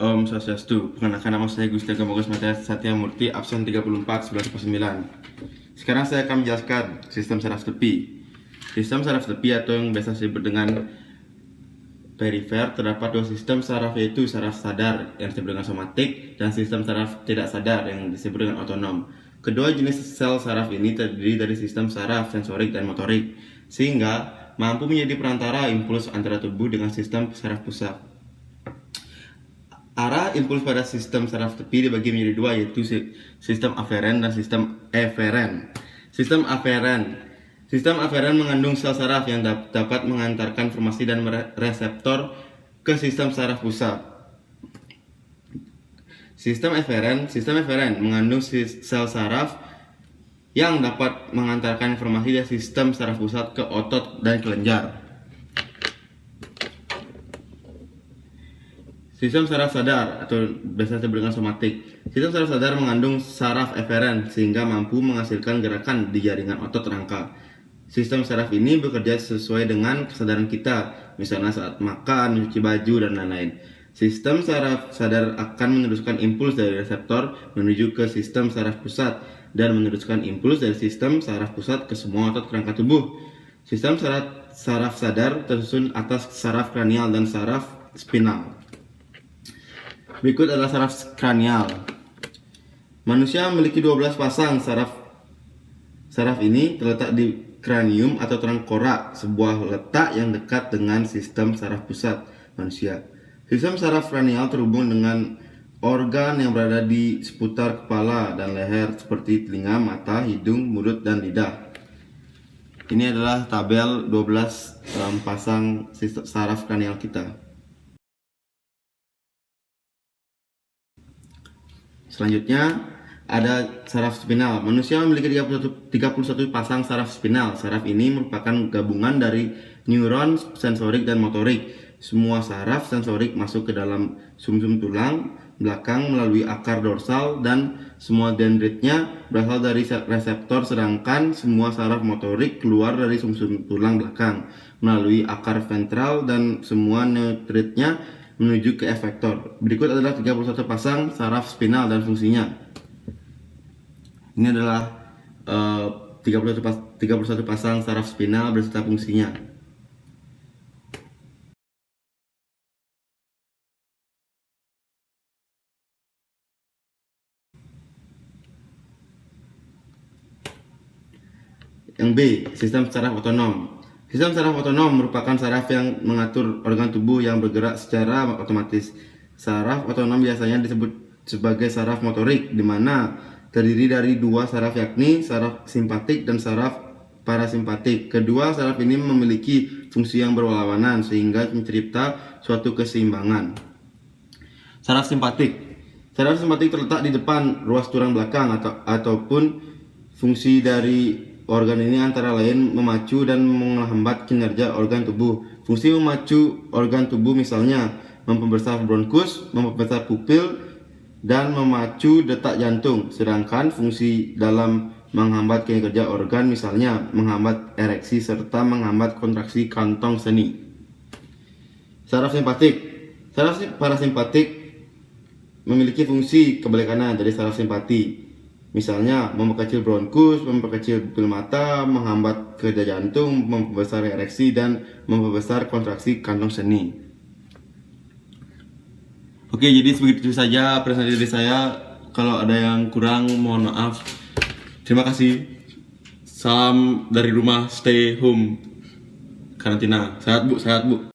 Om Swastiastu. Perkenalkan, nama saya Gusti Agam Bagus Mataya Satya Murti, absen 34 1909. Sekarang saya akan menjelaskan sistem saraf tepi. Sistem saraf tepi atau yang biasa disebut dengan perifer, terdapat dua sistem saraf, yaitu saraf sadar yang disebut dengan somatik dan sistem saraf tidak sadar yang disebut dengan otonom. Kedua jenis sel saraf ini terdiri dari sistem saraf sensorik dan motorik, sehingga mampu menjadi perantara impuls antara tubuh dengan sistem saraf pusat. Arah impuls pada sistem saraf tepi dibagi menjadi dua, yaitu sistem aferen dan sistem eferen. Sistem aferen mengandung sel saraf yang dapat mengantarkan informasi dan reseptor ke sistem saraf pusat. Sistem eferen mengandung sel saraf yang dapat mengantarkan informasi dari sistem saraf pusat ke otot dan kelenjar. Sistem saraf sadar atau biasa disebut dengan somatik. Sistem saraf sadar mengandung saraf eferen sehingga mampu menghasilkan gerakan di jaringan otot rangka. Sistem saraf ini bekerja sesuai dengan kesadaran kita, misalnya saat makan, mencuci baju, dan lain-lain. Sistem saraf sadar akan meneruskan impuls dari reseptor menuju ke sistem saraf pusat dan meneruskan impuls dari sistem saraf pusat ke semua otot rangka tubuh. Sistem saraf sadar tersusun atas saraf kranial dan saraf spinal. Berikut adalah saraf kranial. Manusia memiliki 12 pasang saraf. Saraf ini terletak di kranium atau tengkorak, sebuah letak yang dekat dengan sistem saraf pusat manusia. Sistem saraf kranial terhubung dengan organ yang berada di seputar kepala dan leher seperti telinga, mata, hidung, mulut, dan lidah. Ini adalah tabel 12 pasang saraf kranial kita. Selanjutnya ada saraf spinal. Manusia memiliki 31 pasang saraf spinal. Saraf ini merupakan gabungan dari neuron sensorik dan motorik. Semua saraf sensorik masuk ke dalam sumsum tulang belakang melalui akar dorsal dan semua dendritnya berasal dari reseptor, sedangkan semua saraf motorik keluar dari sumsum tulang belakang melalui akar ventral dan semua dendritnya menuju ke efektor. Berikut adalah 31 pasang saraf spinal dan fungsinya. Ini adalah 31 pasang saraf spinal beserta fungsinya. Yang B, sistem saraf otonom. Sistem saraf otonom merupakan saraf yang mengatur organ tubuh yang bergerak secara otomatis. Saraf otonom biasanya disebut sebagai saraf motorik, di mana terdiri dari dua saraf, yakni saraf simpatik dan saraf parasimpatik. Kedua saraf ini memiliki fungsi yang berlawanan sehingga mencipta suatu keseimbangan. Saraf simpatik terletak di depan ruas tulang belakang ataupun fungsi dari organ ini antara lain memacu dan menghambat kinerja organ tubuh. Fungsi memacu organ tubuh misalnya memperbesar bronkus, memperbesar pupil, dan memacu detak jantung. Sedangkan fungsi dalam menghambat kinerja organ misalnya menghambat ereksi serta menghambat kontraksi kantong seni. Saraf parasimpatik memiliki fungsi kebalikannya dari saraf simpati. Misalnya memperkecil bronkus, memperkecil pupil mata, menghambat kerja jantung, memperbesar ereksi, dan memperbesar kontraksi kantong seni. Oke, jadi begitu saja presentasi dari saya. Kalau ada yang kurang, mohon maaf. Terima kasih. Salam dari rumah, stay home karantina. Sehat bu.